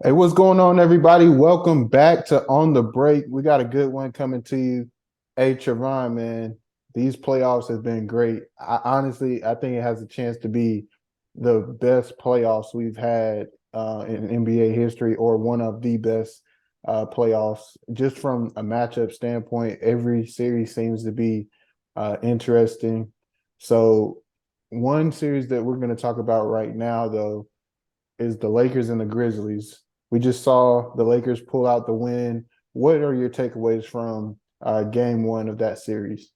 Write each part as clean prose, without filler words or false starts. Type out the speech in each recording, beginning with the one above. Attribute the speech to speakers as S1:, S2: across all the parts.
S1: Hey, what's going on, everybody? Welcome back to On the Break. We got a good one coming to you. Hey, Trevon, man, these playoffs have been great. I think it has a chance to be the best playoffs we've had in NBA history, or one of the best playoffs. Just from a matchup standpoint, every series seems to be interesting. So, one series that we're going to talk about right now, though, is the Lakers and the Grizzlies. We just saw the Lakers pull out the win. What are your takeaways from game one of that series?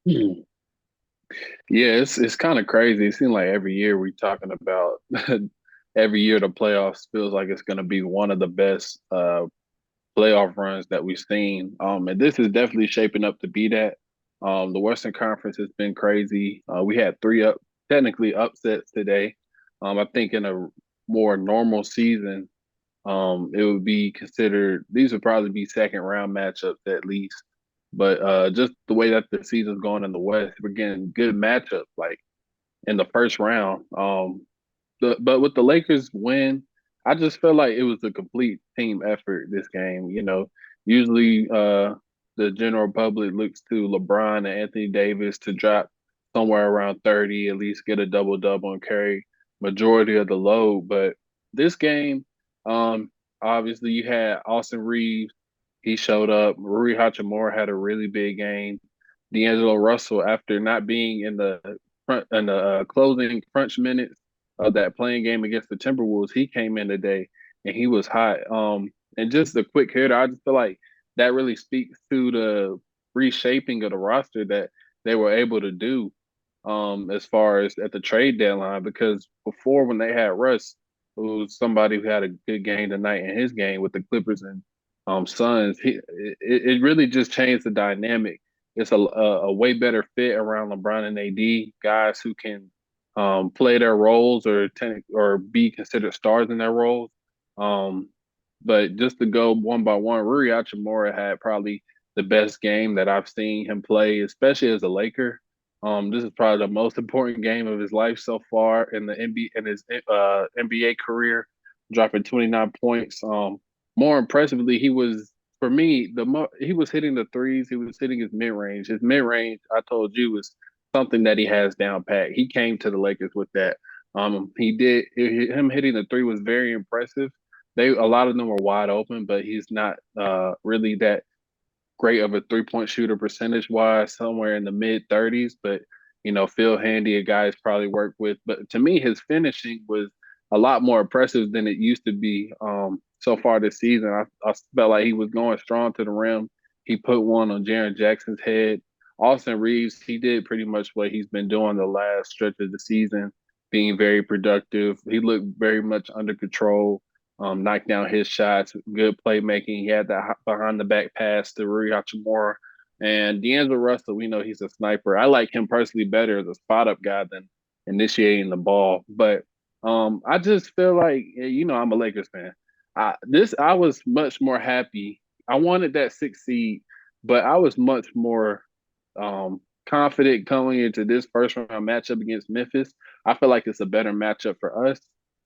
S2: Yeah, it's kind of crazy. It seems like every year we talking about every year the playoffs feels like it's going to be one of the best playoff runs that we've seen. And this is definitely shaping up to be that. The Western Conference has been crazy. We had three technically upsets today. I think in a more normal season, it would be considered these would probably be second round matchups at least. But just the way that the season's going in the West, we're getting good matchups like in the first round. But with the Lakers win, I just felt like it was a complete team effort this game. Usually the general public looks to LeBron and Anthony Davis to drop somewhere around 30, at least get a double double and carry majority of the load. But this game, um, obviously you had Austin Reeves, he showed up. Rui Hachimura had a really big game. D'Angelo Russell, after not being in the closing crunch minutes of that playing game against the Timberwolves, he came in today and he was hot. And just a quick hitter, I just feel like that really speaks to the reshaping of the roster that they were able to do as far as at the trade deadline. Because before, when they had Russ, who was somebody who had a good game tonight in his game with the Clippers and Suns, it really just changed the dynamic. It's a way better fit around LeBron and AD, guys who can play their roles or be considered stars in their roles. Um, but just to go one by one, Rui Hachimura had probably the best game that I've seen him play, especially as a Laker. This is probably the most important game of his life so far in the NBA career, dropping 29 points. More impressively, he was for me he was hitting the threes. He was hitting his mid range. His mid range, I told you, was something that he has down pat. He came to the Lakers with that. He did him hitting the three was very impressive. A lot of them were wide open, but he's not really that great of a 3-point shooter percentage wise, somewhere in the mid 30s. But Phil Handy, a guy he's probably worked with. But to me, his finishing was a lot more impressive than it used to be. So far this season, I felt like he was going strong to the rim. He put one on Jaren Jackson's head. Austin Reeves, he did pretty much what he's been doing the last stretch of the season, being very productive. He looked very much under control, knocked down his shots, good playmaking. He had that behind the back pass to Rui Hachimura. And D'Angelo Russell, we know he's a sniper. I like him personally better as a spot up guy than initiating the ball. But I just feel like, I'm a Lakers fan. I was much more happy. I wanted that 6 seed, but I was much more confident coming into this first round matchup against Memphis. I feel like it's a better matchup for us.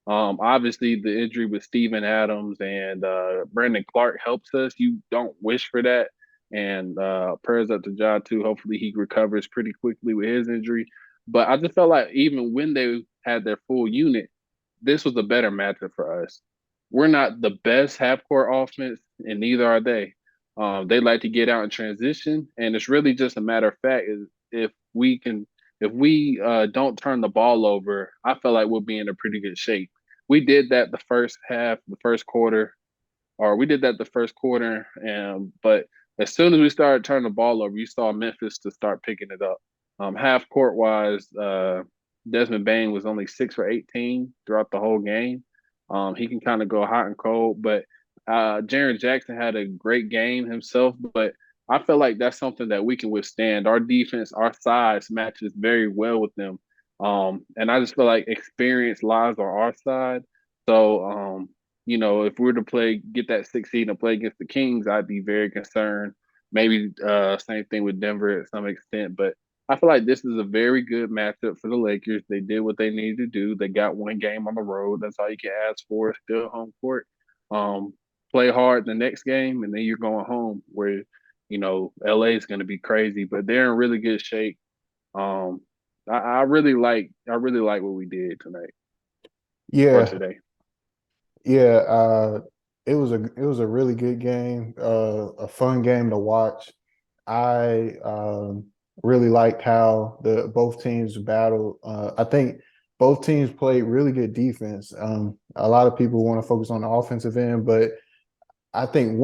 S2: Obviously, the injury with Steven Adams and Brandon Clark helps us. You don't wish for that. And prayers up to John, too. Hopefully, he recovers pretty quickly with his injury. But I just felt like even when they had their full unit, this was a better matchup for us. We're not the best half court offense, and neither are they. They like to get out in transition, and it's really just a matter of fact is if we don't turn the ball over, I feel like we'll be in a pretty good shape. We did that the first half, the first quarter, or we did that the first quarter, and but as soon as we started turning the ball over, you saw Memphis to start picking it up. Half court wise, Desmond Bain was only 6 for 18 throughout the whole game. He can kind of go hot and cold, but Jaren Jackson had a great game himself. But I feel like that's something that we can withstand. Our defense, our size matches very well with them. And I just feel like experience lies on our side. So, if we were to get that 6 seed and play against the Kings, I'd be very concerned. Maybe same thing with Denver at some extent, but I feel like this is a very good matchup for the Lakers. They did what they needed to do. They got one game on the road. That's all you can ask for. Still home court. um, play hard the next game, and then you're going home where LA is going to be crazy, but they're in really good shape. Um, I really like what we did tonight or
S1: Yeah,
S2: today.
S1: yeah. It was a really good game, a fun game to watch. I really liked how the both teams battled. I think both teams played really good defense. A lot of people want to focus on the offensive end, but I think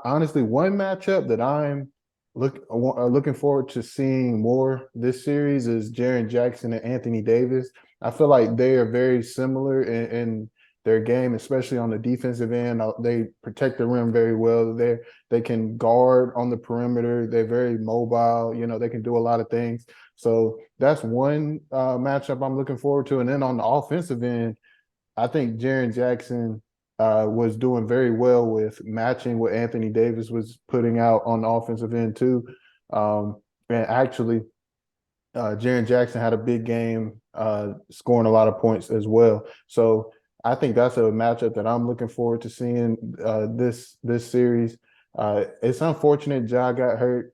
S1: honestly one matchup that I'm looking forward to seeing more this series is Jaren Jackson and Anthony Davis. I feel like they are very similar in their game, especially on the defensive end. They protect the rim very well. They can guard on the perimeter. They're very mobile. They can do a lot of things. So that's one matchup I'm looking forward to. And then on the offensive end, I think Jaren Jackson was doing very well with matching what Anthony Davis was putting out on the offensive end too. And actually, Jaren Jackson had a big game, scoring a lot of points as well. So I think that's a matchup that I'm looking forward to seeing this series. It's unfortunate Ja got hurt.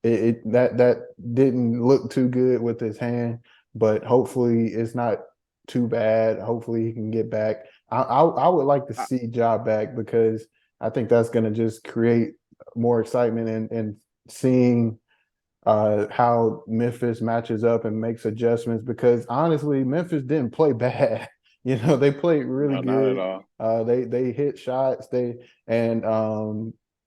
S1: That didn't look too good with his hand, but hopefully it's not too bad. Hopefully he can get back. I would like to
S2: I,
S1: see Ja back because I think that's going to just create more excitement and seeing how Memphis matches up and makes adjustments because honestly, Memphis didn't play bad. They played really
S2: no, not at
S1: good.
S2: all.
S1: They hit shots. And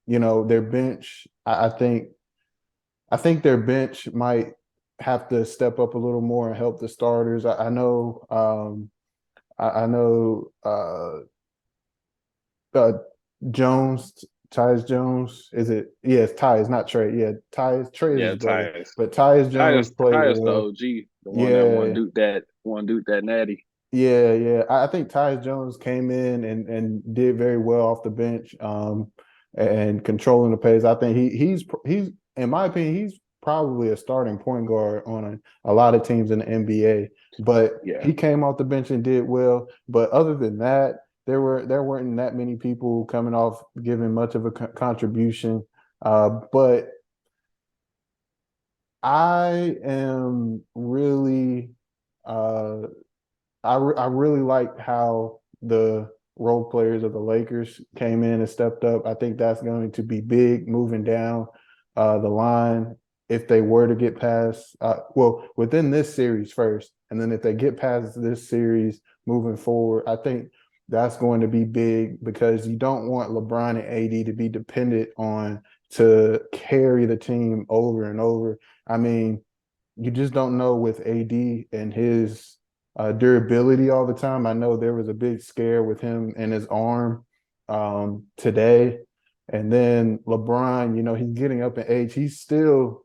S1: their bench. I think their bench might have to step up a little more and help the starters. I know. I know. Uh, Jones, Tyus Jones. Is it? Yeah, it's Tyus, not Trey. Yeah, Tyus. Trey is his
S2: Yeah,
S1: brother,
S2: Tyus.
S1: but Tyus Jones played
S2: Tyus the
S1: well.
S2: OG, the one that
S1: Yeah,
S2: won Duke that natty.
S1: yeah, yeah. I think Tyus Jones came in and did very well off the bench, and controlling the pace. I think he's in my opinion he's probably a starting point guard on a lot of teams in the NBA. But
S2: Yeah.
S1: he came off the bench and did well. But other than that, there weren't that many people coming off giving much of a contribution. But I am really uh I really liked how the role players of the Lakers came in and stepped up. I think that's going to be big moving down the line if they were to get past, well, within this series first. And then if they get past this series moving forward, I think that's going to be big because you don't want LeBron and AD to be dependent on to carry the team over and over. I mean, you just don't know with AD and his durability all the time. I know there was a big scare with him and his arm today. And then LeBron, he's getting up in age. He's still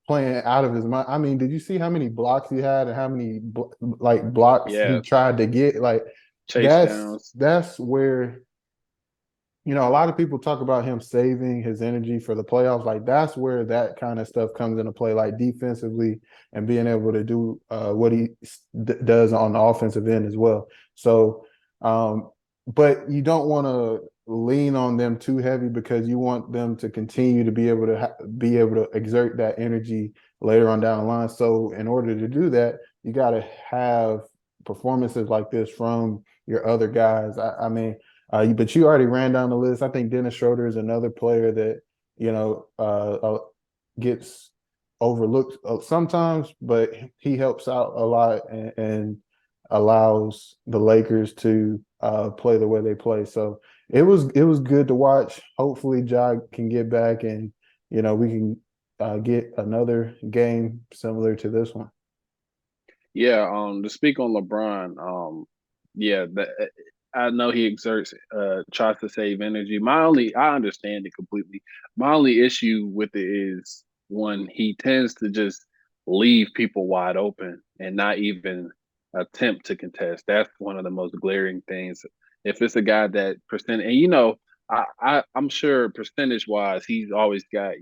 S1: playing out of his mind. I mean, did you see how many blocks he had and how many like blocks he
S2: Yeah.
S1: tried to get? Like
S2: Chase
S1: that's
S2: downs.
S1: that's where a lot of people talk about him saving his energy for the playoffs. Like that's where that kind of stuff comes into play, like defensively and being able to do what he does on the offensive end as well. So, but you don't want to lean on them too heavy because you want them to continue to be able to be able to exert that energy later on down the line. So, in order to do that, you got to have performances like this from your other guys. I mean but you already ran down the list. I think Dennis Schroeder is another player that gets overlooked sometimes, but he helps out a lot and allows the Lakers to play the way they play. So it was good to watch. Hopefully, Ja can get back and we can get another game similar to this one.
S2: Yeah, to speak on LeBron, yeah, I know he exerts tries to save energy. I understand it completely. My only issue with it is when he tends to just leave people wide open and not even attempt to contest. That's one of the most glaring things. If it's a guy that percent and I'm sure percentage wise, he's always got,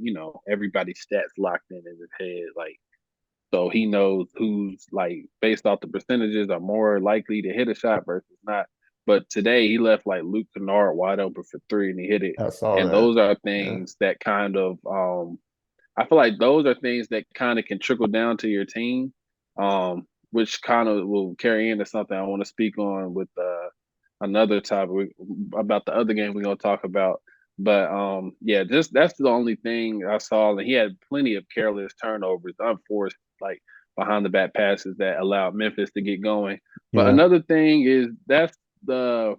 S2: everybody's stats locked in his head. Like so he knows who's like based off the percentages are more likely to hit a shot versus not. But today he left like Luke Kennard wide open for three and he hit it.
S1: I saw
S2: And
S1: that.
S2: those are
S1: Yeah.
S2: things that kind of I feel like those are things that kind of can trickle down to your team, which kind of will carry into something I want to speak on with another topic about the other game we're gonna talk about. But yeah, just that's the only thing I saw. And he had plenty of careless turnovers, unforced like behind the back passes that allowed Memphis to get going. But
S1: Yeah.
S2: another thing is that's the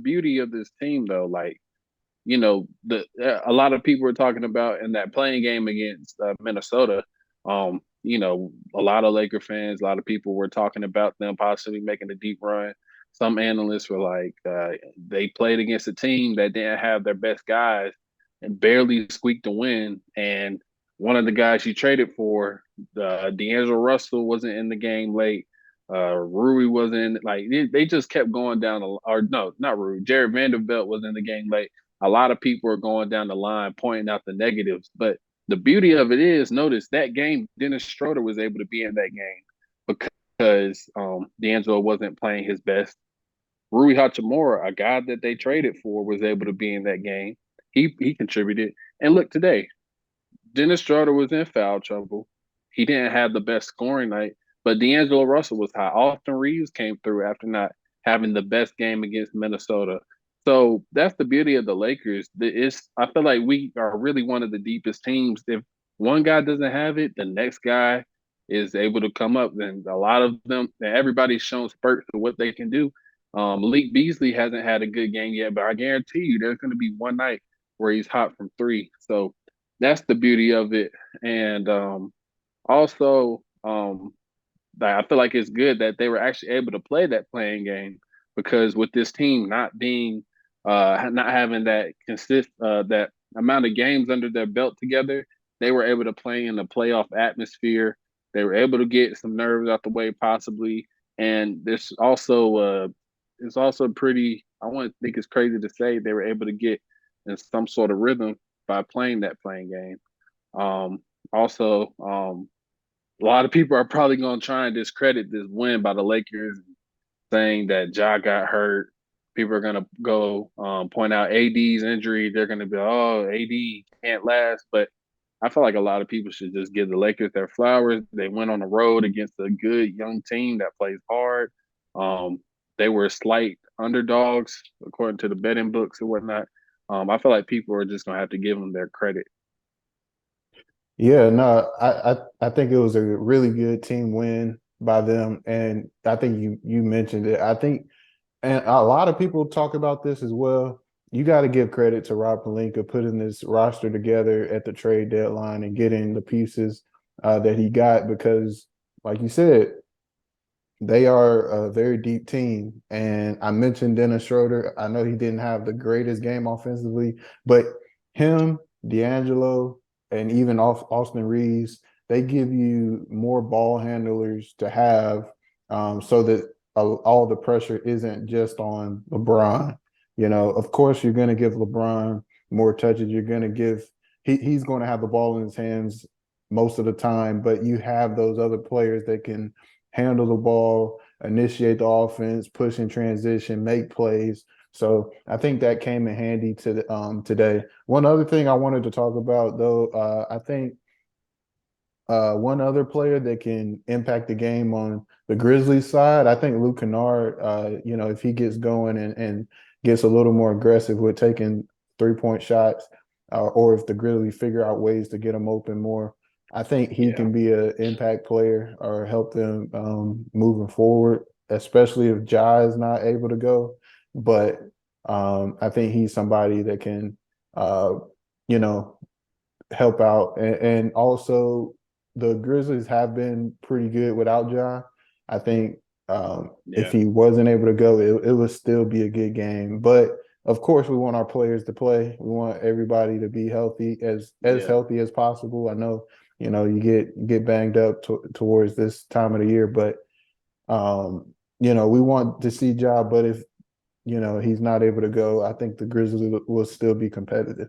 S2: beauty of this team though. Like the a lot of people were talking about in that playing game against Minnesota. A lot of Laker fans, a lot of people were talking about them possibly making a deep run. Some analysts were like, they played against a team that didn't have their best guys and barely squeaked a win. And one of the guys you traded for, D'Angelo Russell, wasn't in the game late. Rui was in like they just kept going down. Or no, not Rui. Jared Vanderbilt was in the game late. A lot of people are going down the line pointing out the negatives. But the beauty of it is, notice that game, Dennis Schroeder was able to be in that game because D'Angelo wasn't playing his best. Rui Hachimura, a guy that they traded for, was able to be in that game. He contributed. And look today, Dennis Schroeder was in foul trouble. He didn't have the best scoring night, but D'Angelo Russell was high. Austin Reeves came through after not having the best game against Minnesota. So that's the beauty of the Lakers. I feel like we are really one of the deepest teams. If one guy doesn't have it, the next guy is able to come up. And a lot of them, and everybody's shown spurts of what they can do. Malik Beasley hasn't had a good game yet, but I guarantee you there's going to be one night where he's hot from three. So that's the beauty of it. And also, I feel like it's good that they were actually able to play that playing game because with this team not having that amount of games under their belt together, they were able to play in a playoff atmosphere. They were able to get some nerves out the way, possibly. And it's also pretty. I want to think it's crazy to say they were able to get in some sort of rhythm by playing that playing game. Also, a lot of people are probably going to try and discredit this win by the Lakers, saying that Ja got hurt. People are going to go point out AD's injury. They're going to be, oh, AD can't last. But I feel like a lot of people should just give the Lakers their flowers. They went on the road against a good young team that plays hard. Um, they were slight underdogs according to the betting books and whatnot. I feel like people are just going to have to give them their credit.
S1: Yeah, no, I think it was a really good team win by them, and I think you mentioned it. I think, and a lot of people talk about this as well. You got to give credit to Rob Pelinka putting this roster together at the trade deadline and getting the pieces that he got because, like you said, they are a very deep team. And I mentioned Dennis Schroeder. I know he didn't have the greatest game offensively, but him, D'Angelo, and even Austin Reeves, they give you more ball handlers to have so that all the pressure isn't just on LeBron. Of course, you're going to give LeBron more touches. You're going to he's going to have the ball in his hands most of the time, but you have those other players that can handle the ball, initiate the offense, push in transition, make plays. So I think that came in handy today. One other thing I wanted to talk about, though, I think one other player that can impact the game on the Grizzlies side, I think Luke Kennard, if he gets going and gets a little more aggressive with taking 3-point shots, or if the Grizzlies figure out ways to get him open more, I think he
S2: Yeah,
S1: can be an impact player or help them moving forward, especially if Ja is not able to go. But I think he's somebody that can, uh, you know, help out. And also, the Grizzlies have been pretty good without Ja. I think if
S2: yeah,
S1: he wasn't able to go, it would still be a good game. But of course, we want our players to play. We want everybody to be healthy, as
S2: yeah,
S1: healthy as possible. I know, you get banged up towards this time of the year, but we want to see Ja. But if he's not able to go, I think the Grizzlies will still be competitive.